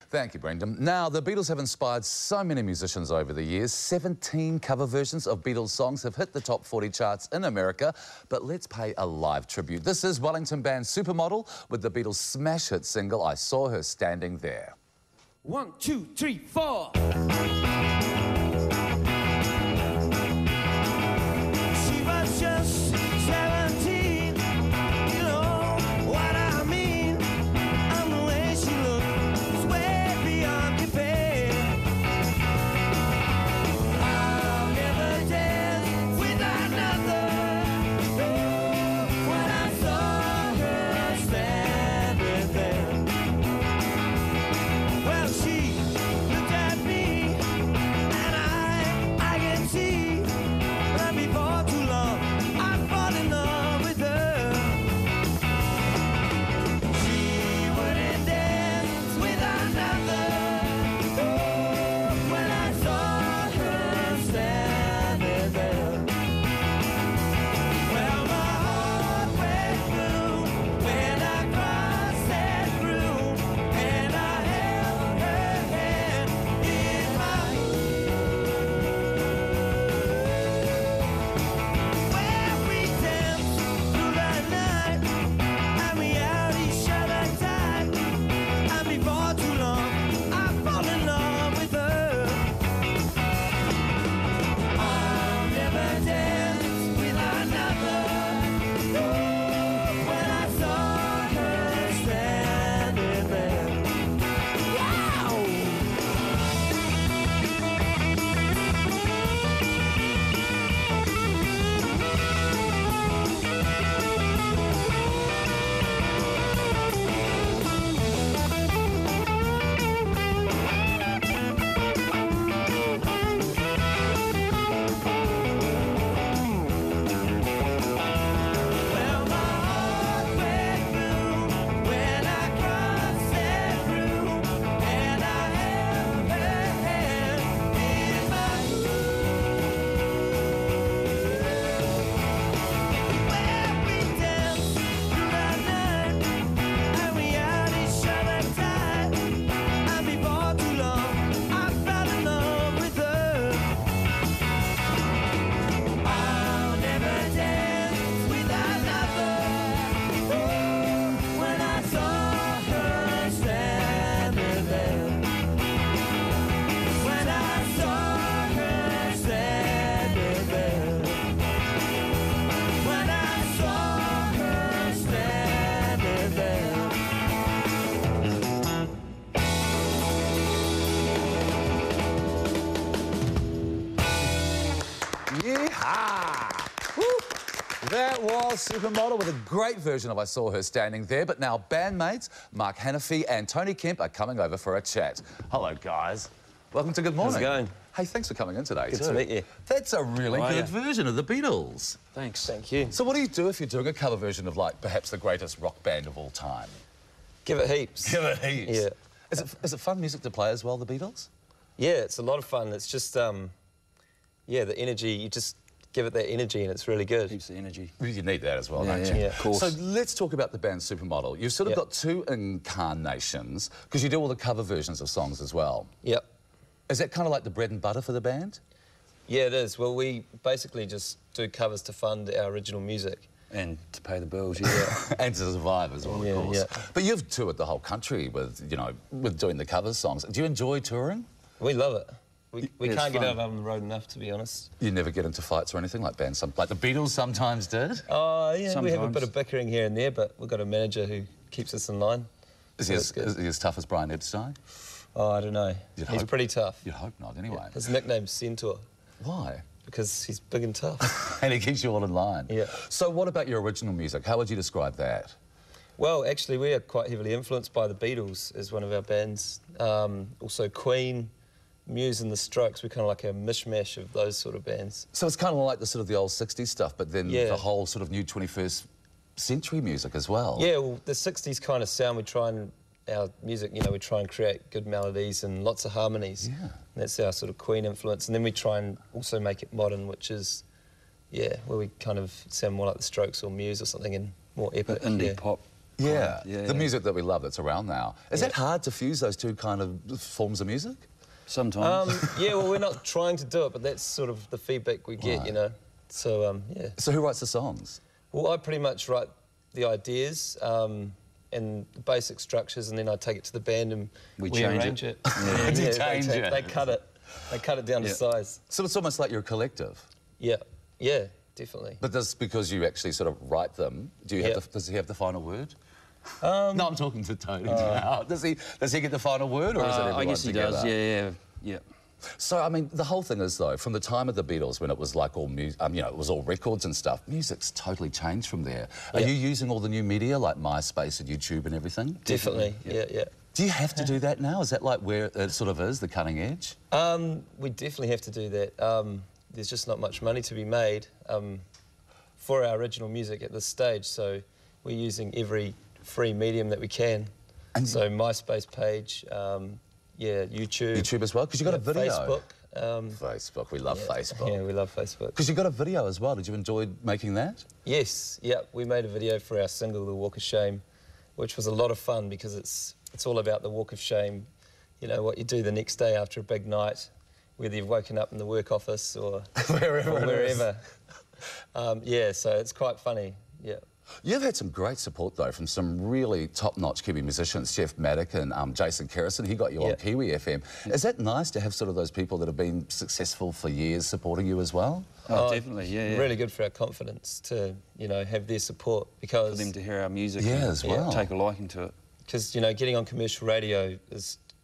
Thank you, Brendan. Now, the Beatles have inspired so many musicians over the years. 17 cover versions of Beatles songs have hit the top 40 charts in America. But let's pay a live tribute. This is Wellington band Supermodel with the Beatles' smash hit single, I Saw Her Standing There. 1, 2, 3, 4. She was just 17, you know what I mean. And the way she looked was way beyond compare. I'll never dance with another. When I saw her standing there, well, she looked at me, and I can see that before too long I'd fall in love with her. She wouldn't dance with another. When I saw her standing there, well, my heart went through when I crossed that room, and I held her hand in mine. Well, we danced through the night, and we held each other tight, and before too long I fall in love with her. I'll never dance with another. When I saw her standing there. Wow! Well, my heart went through when I crossed that room, and I held her hand in mine. Well, we danced through the night, and we held each other tight, and before too long I fell in love with her. I'll never dance with another. When I saw her standing there. When I saw her standing there. When I saw her standing there. Yeehaw! Woo! That was Supermodel with a great version of I Saw Her Standing There. But now bandmates Mark Hannafy and Tony Kemp are coming over for a chat. Hello, guys. Welcome to Good Morning. How's it going? Hey, thanks for coming in today. Good to meet you. That's a really How are good you? version of the Beatles. Thanks. Thank you. So what do you do if you're doing a cover version of, like, perhaps the greatest rock band of all time? Give it heaps. Give it heaps. Yeah. Is it fun music to play as well, the Beatles? Yeah, it's a lot of fun. It's just, yeah, the energy, you just give it that energy and it's really good. Keeps the energy. You need that as well, don't you? Yeah, of course. So let's talk about the band Supermodel. You've sort of Yep. got two incarnations, because you do all the cover versions of songs as well. Yep. Is that kind of like the bread and butter for the band? Yeah, it is. Well, we basically just do covers to fund our original music. And to pay the bills, yeah. And to survive as well, Yeah, of course. yeah. But you've toured the whole country with, you know, with doing the cover songs. Do you enjoy touring? We love it. We it's can't get fun. out on the road enough, to be honest. You never get into fights or anything like bands, like the Beatles sometimes did? Oh, yeah, we have a Sometimes. bit of bickering here and there, but we've got a manager who keeps us in line. Is So he that's good. is he as tough as Brian Epstein? Oh, I don't know. You'd He's hope. pretty tough. You'd hope not, anyway. His nickname's Centaur, Why? because he's big and tough. And he keeps you all in line. Yeah. So what about your original music? How would you describe that? Well, actually, we are quite heavily influenced by the Beatles as one of our bands. Also Queen, Muse and the Strokes. We're kind of like a mishmash of those sort of bands. So it's kind of like the sort of the old 60s stuff, but then Yeah. the whole sort of new 21st century music as well. Yeah, well, the 60s kind of sound, we try and, our music, you know, we try and create good melodies and lots of harmonies. Yeah. And that's our sort of Queen influence. And then we try and also make it modern, which is, yeah, where we kind of sound more like the Strokes or Muse or something and more epic. Indie yeah. pop. Yeah, Yeah, the yeah. music that we love that's around now. Is that hard to fuse those two kind of forms of music? Sometimes. Yeah, well, we're not trying to do it, but that's sort of the feedback we get, Right. you know. So, yeah. So who writes the songs? Well, I pretty much write the ideas and the basic structures, and then I take it to the band and We we change arrange it. it. Yeah, You yeah, change it. They cut it. They cut it down to Yeah. size. So it's almost like you're a collective. Yeah, yeah, definitely. But that's because you actually sort of write them. Do you have Yeah. does he have the final word? No, I'm talking to Tony now. Does he get the final word, or is it everyone I guess he together? does, yeah. So, I mean, the whole thing is, though, from the time of the Beatles, when it was like all music, you know, it was all records and stuff, music's totally changed from there. Are Yeah. you using all the new media, like MySpace and YouTube and everything? Definitely, yeah. Do you have to do that now? Is that like where it sort of is, the cutting edge? We definitely have to do that. There's just not much money to be made for our original music at this stage, so we're using every free medium that we can. And- So MySpace page, yeah, YouTube. YouTube as well? Because you got a video. Facebook. Facebook, we love Facebook. Yeah, we love Facebook. Because you got a video as well. Did you enjoy making that? Yes, yeah, we made a video for our single, The Walk of Shame, which was a lot of fun because it's all about the walk of shame, you know, what you do the next day after a big night, whether you've woken up in the work office or wherever. Yeah, so it's quite funny, yeah. You've had some great support, though, from some really top-notch Kiwi musicians, Jeff Maddock and Jason Kerrison. He got you on Yeah. Kiwi FM. Is that nice to have sort of those people that have been successful for years supporting you as well? Oh, definitely, yeah. Really good for our confidence to, you know, have their support because... For them to hear our music Yeah, and as well. take a liking to it. Because, you know, getting on commercial radio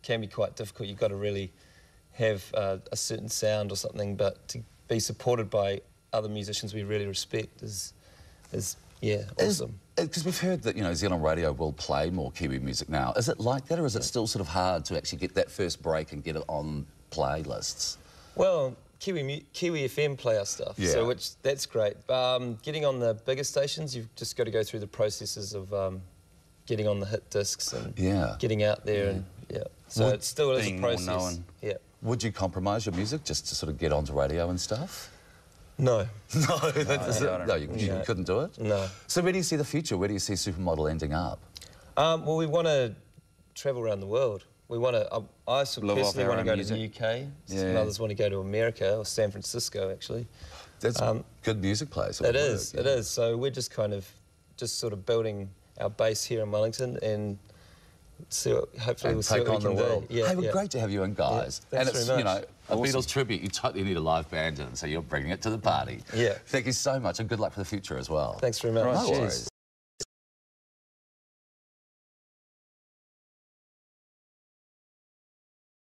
can be quite difficult. You've got to really have a certain sound or something, but to be supported by other musicians we really respect is yeah, awesome. Because we've heard that, you know, New Zealand radio will play more Kiwi music now. Is it like that, or is it still sort of hard to actually get that first break and get it on playlists? Well, Kiwi FM play our stuff, Yeah. so that's great. Getting on the bigger stations, you've just got to go through the processes of getting on the hit discs and getting out there, and so it still is a being more process. known. Yeah. Would you compromise your music just to sort of get onto radio and stuff? No. No, you No. couldn't do it? No. So where do you see the future? Where do you see Supermodel ending up? Well, we want to travel around the world. We want to. I Live off personally our want to own go music. to the UK. Some others want to go to America or San Francisco, actually. That's a good music place. It is. It is. So we're just sort of building our base here in Wellington and hopefully we'll see take what on we the can world. do. Yeah, Hey, well, great to have you in, guys. Yeah, and thanks it's, very you know, much. a Beatles tribute. You totally need a live band in, so you're bringing it to the party. Yeah. Thank you so much, and good luck for the future as well. Thanks very much. No Cheers. worries.